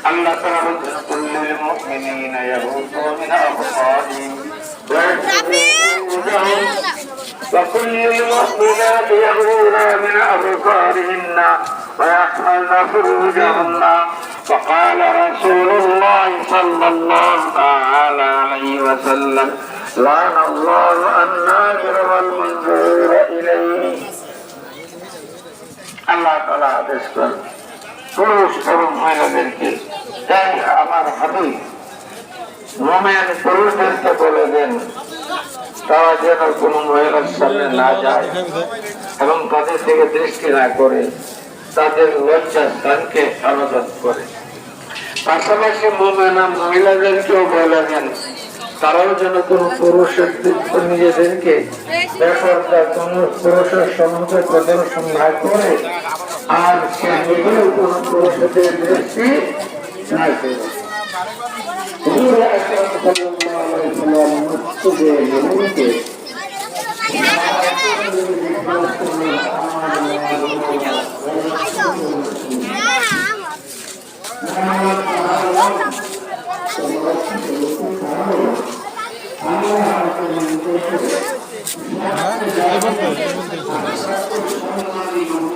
আল্লাহ তাআলা বলেন কুল্লিল মুমিনিনা ইয়াগুদ্দু মিন আবসারিহিম ওয়া কুল্লিল মুমিনাতি ইয়াগুদ্দু মিন আবসারিহিন্না ওয়া ইয়াহফাযna ফুরুজাহুন্না فقال رسول الله صلى الله تعالى عليه وسلم لعن الله الناظر والمنظور إليه আল্লাহ তাআলা আদেশ করেন পুরুষ এবং মহিলাদেরকে তাই আমার হাবিব মুমিন পুরুষদেরকে বলে দেন তারা যেন কোনো মহিলার সামনে না যায় এবং তাদের থেকে দৃষ্টি না করে তাদের লজ্জা স্থানকে সমাধান করে। পাশাপাশি মুমিনা মহিলাদেরকেও বলে দেন তারাও যেন কোনো পুরুষের নিজেদেরকে বেপরদা কোনো পুরুষের সম্মুখে প্রদর্শন না করে আর সে নিজেও কোনো পুরুষের দৃষ্টি না করে।